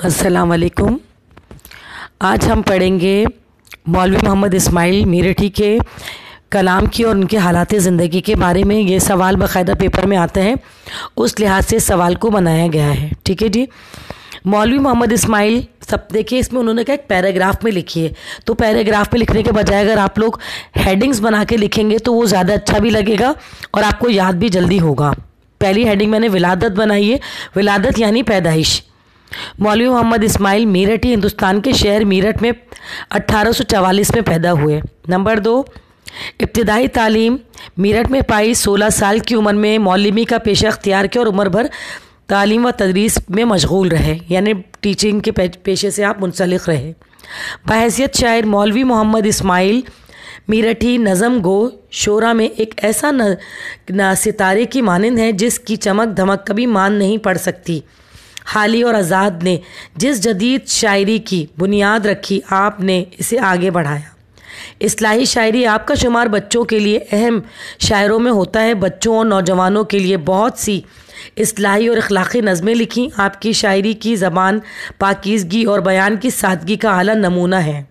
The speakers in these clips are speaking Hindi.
अस्सलाम वालेकुम। आज हम पढ़ेंगे मौलवी मोहम्मद इस्माइल मेरठी के कलाम की और उनके हालात ज़िंदगी के बारे में। ये सवाल बाकायदा पेपर में आते हैं, उस लिहाज से सवाल को बनाया गया है। ठीक है जी। मौलवी मोहम्मद इस्माइल, सब देखिए इसमें उन्होंने क्या एक पैराग्राफ में लिखी है, तो पैराग्राफ में लिखने के बजाय अगर आप लोग हेडिंग्स बना के लिखेंगे तो वो ज़्यादा अच्छा भी लगेगा और आपको याद भी जल्दी होगा। पहली हेडिंग मैंने विलादत बनाई है, विलादत यानी पैदाइश। मौलवी मोहम्मद इस्माइल मेरठी हिंदुस्तान के शहर मेरठ में 1844 में पैदा हुए। नंबर 2, इब्तिदाई तालीम मेरठ में पाई। 16 साल की उम्र में मौलवी का पेशा अख्तियार किया और उम्र भर तालीम व तदरीस में मशगूल रहे, यानी टीचिंग के पेशे से आप मुंसलिक रहे। बहैसियत शायर मौलवी मोहम्मद इस्माइल मेरठी नज़म गो शोरा में एक ऐसा न सितारे की मानंद है जिसकी चमक धमक कभी मान नहीं पड़ सकती। हाली और आज़ाद ने जिस जदीद शायरी की बुनियाद रखी, आपने इसे आगे बढ़ाया। इस्लाही शायरी आपका शुमार बच्चों के लिए अहम शायरों में होता है। बच्चों और नौजवानों के लिए बहुत सी इस्लाही और अखलाक़ी नज़में लिखी। आपकी शायरी की ज़बान पाकीज़गी और बयान की सादगी का आला नमूना है।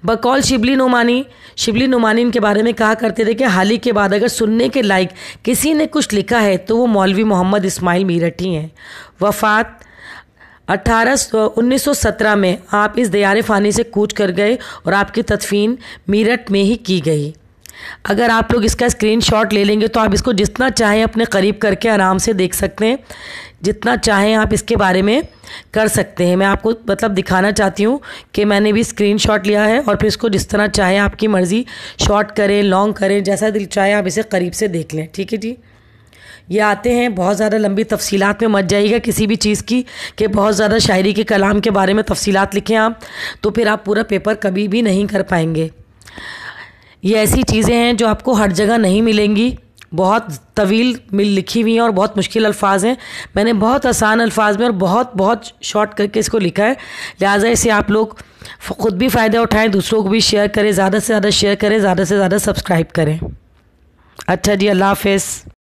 बकौल शिबली नुमानी इनके बारे में कहा करते थे कि हाल ही के बाद अगर सुनने के लायक किसी ने कुछ लिखा है तो वो मौलवी मोहम्मद इस्माइल मेरठी हैं। वफ़ात 1917 में आप इस दियारे फ़ानी से कूच कर गए और आपकी तदफीन मेरठ में ही की गई। अगर आप लोग इसका स्क्रीनशॉट ले लेंगे तो आप इसको जितना चाहें अपने करीब करके आराम से देख सकते हैं, जितना चाहें आप इसके बारे में कर सकते हैं। मैं आपको मतलब दिखाना चाहती हूँ कि मैंने भी स्क्रीनशॉट लिया है और फिर इसको जिस तरह चाहें आपकी मर्ज़ी शॉर्ट करें, लॉन्ग करें, जैसा दिल चाहे आप इसे करीब से देख लें। ठीक है जी। ये आते हैं, बहुत ज़्यादा लंबी तफसीलात में मत जाइएगा किसी भी चीज़ की कि बहुत ज़्यादा शायरी के कलाम के बारे में तफसीलात लिखें आप, तो फिर आप पूरा पेपर कभी भी नहीं कर पाएंगे। ये ऐसी चीज़ें हैं जो आपको हर जगह नहीं मिलेंगी, बहुत तवील लिखी हुई हैं और बहुत मुश्किल अल्फाज हैं। मैंने बहुत आसान अल्फाज में और बहुत शॉर्ट करके इसको लिखा है, लिहाजा इसे आप लोग ख़ुद भी फ़ायदा उठाएं, दूसरों को भी शेयर करें, ज़्यादा से ज़्यादा शेयर करें, ज़्यादा से ज़्यादा सब्सक्राइब करें। अच्छा जी, अल्लाह हाफ़िज़।